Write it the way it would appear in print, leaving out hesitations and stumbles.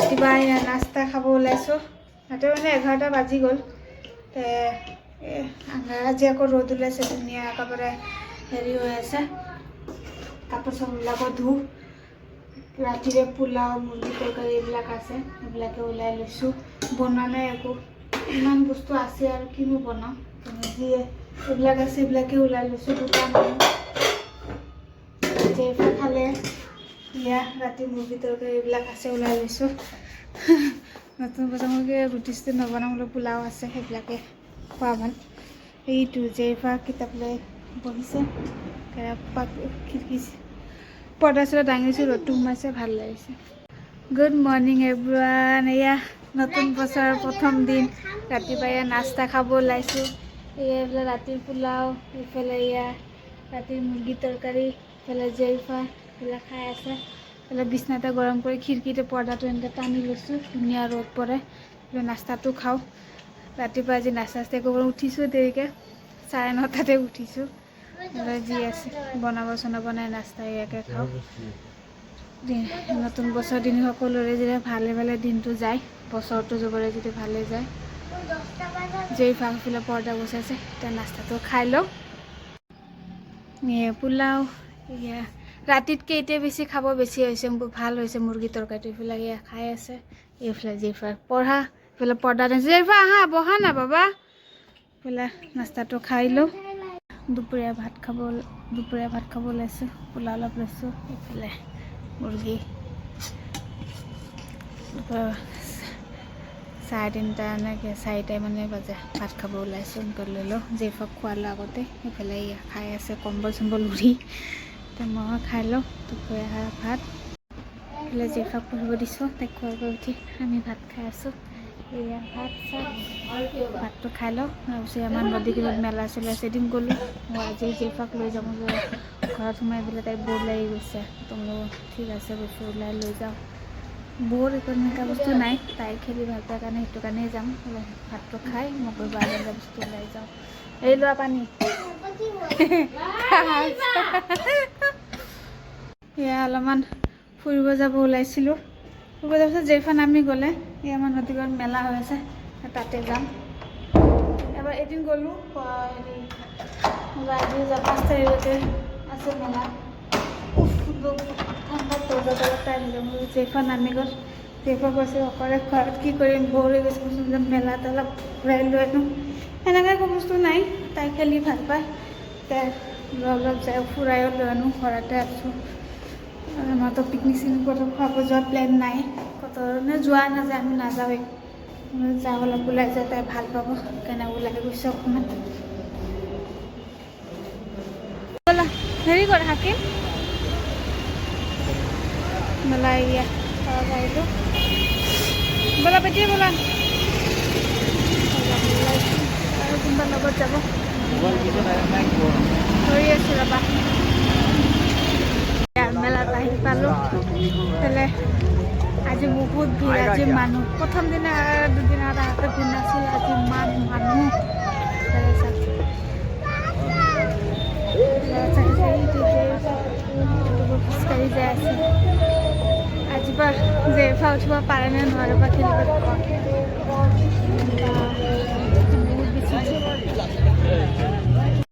ৰাতিপুৱা নাস্তা খাব ওলাইছোঁ। তাতে মানে 11টা বাজি গ'ল। আজি আকৌ ৰ'দ ওলাইছে ধুনীয়া, একেবাৰে হেৰি হৈ আছে। কাপোৰ চাপোৰবিলাকো ধুওঁ। ৰাতিৰে পোলাও মুৰ্গী তৰকাৰী এইবিলাক আছে, সেইবিলাকে ওলাই লৈছোঁ। বনোৱা নাই একো, ইমান বস্তু আছে আৰু কিনো বনাওঁ। যি এইবিলাক আছে এইবিলাকে ওলাই লৈছোঁ। দুটা মানুহ জেফা খালে, এয়া ৰাতি মুৰ্গী তৰকাৰী এইবিলাক আছে ওলাই লৈছোঁ। নতুন বছৰকে ৰুটি চুটি নবনাওঁ, পোলাও আছে সেইবিলাকে খোৱা ভাল। এইটো জেফা কিতাপ লৈ বহিছে, খিৰিকী পৰ্দা চৰ্দা দাঙিছোঁ, ৰ'দটো সোমাইছে, ভাল লাগিছে। Good morning everyone. এয়া নতুন বছৰৰ প্ৰথম দিন, ৰাতিপুৱা এয়া নাস্তা খাব ওলাইছোঁ। এইফালে ৰাতিৰ পোলাও, এইফালে এয়া ৰাতিৰ মুৰ্গী তৰকাৰী, এইফালে জেফা এইবিলাক খাই আছে। এইফালে বিছনাতে গৰম কৰি খিৰিকীতে পৰ্দাটো এনেকৈ টানি লৈছোঁ, ধুনীয়া ৰ'দ পৰে। নাস্তাটো খাওঁ। ৰাতিপুৱা আজি নাস্তা চাস্তা কৰিব উঠিছোঁ দেৰিকৈ, 9:30 উঠিছোঁ। যি আছে বনাব চনাব নাই, নাস্তা ইয়াকে খাওঁ। নতুন বছৰ দিন সকলোৰে যদি ভালে ভালে দিনটো যায়, বছৰটো জবৰে যদি ভালে যায়। যেই ফালে পৰ্দা বচাইছে, এতিয়া নাস্তাটো খাই লওঁ। পোলাও এয়া ৰাতিতকৈ এতিয়া বেছি খাব বেছি হৈছে, ভাল হৈছে মুৰ্গী তৰকাৰীটো। এইফালে এয়া খাই আছে, এইফালে জেফাৰ পঢ়া, এইফালে পৰ্দা জেফা আহা বহা না বাবা। এইফালে নাস্তাটো খাই লওঁ। দুপৰীয়া ভাত খাব ওলাইছোঁ, পোলাও অলপ লৈছোঁ। এইফালে মুৰ্গী 3:30 এনেকৈ 4টা মানে বাজে ভাত খাব ওলাইছোঁ। এনেকৈ লৈ লওঁ, জেফাক খোৱালোঁ আগতে। সেইফালে এয়া খাই আছে কম্বল চম্বল উৰি, এতিয়া মই খাই লওঁ দুপৰীয়া ভাত। এইফালে জেফাক পঢ়িব দিছোঁ, তাইক খুৱাব উঠি আমি ভাত খাই আছোঁ। এয়া ভাতটো খাই লওঁ। তাৰপিছত আমাৰ নদীখনত মেলা চলি আছে, এদিন গ'লোঁ। মই আজি জেফাক লৈ যাম, ঘৰত সোমাই পেলাই তাই বৰ লাগি গৈছে। তো মোৰ ঠিক আছে বস্তু ওলাই লৈ যাওঁ। বৰ একো এনেকুৱা বস্তু নাই, তাই খেলি ভাল পায় কাৰণে সেইটো কাৰণেই যাম। ভাতটো খাই মই গৈ বাহিৰলৈ বস্তু ওলাই যাওঁ। এই লোৱা পানী। এয়া অলপমান ফুৰিব যাব ওলাইছিলোঁ। ফুৰিব যোৱাৰ পিছত জেফা নামি গ'লে, এই আমাৰ নদীখনত মেলা হৈ আছে, তাতে যাম। এবাৰ এদিন গ'লোঁ, আজি 5 তাৰিখলৈকে আছে মেলা। ঠাণ্ডাত দৰ্জা তলত টাইম মোৰ জেফা নামি গ'ল। জেফা কৈছে অকলে ঘৰত কি কৰিম, বৰ হৈ গৈছে, মেলাত অলপ ঘূৰাই লৈ আনো। সেনেকৈ একো বস্তু নাই, তাই খেলি ভাল পায়, তাই অলপ যাই ফুৰাইও লৈ আনো। ঘৰতে আছোঁ, আমাৰতো পিকনিক চিকনিক ক'তো খুৱাব যোৱা প্লেন নাই, ক'তো যোৱা নাযায়, আমি নাযাওঁৱেই। যাওঁ অলপ ওলাই যায়, তাই ভাল পাব, সেইকাৰণে ওলাই গৈছে অকণমান। ব'লা হেৰি কৰ হাকিম ব'লা, এয়া ঘৰত আহিলোঁ। ব'লা বেটিয়ে ব'লা। আৰু কোনোবা লগত যাব ধৰি আছোঁ ৰ'বা। মেলাত আহি পালোঁ। এইফালে আজি বহুত ভিৰ, আজি মানুহ। প্ৰথম দিনা দুদিন আগতে ভিৰ নাছিল, আজি ইমান মানুহ। খোজকাঢ়ি যাই আছে। আজিৰ পৰা জেফা উঠিব পাৰে নে নোৱাৰে বা খেলিব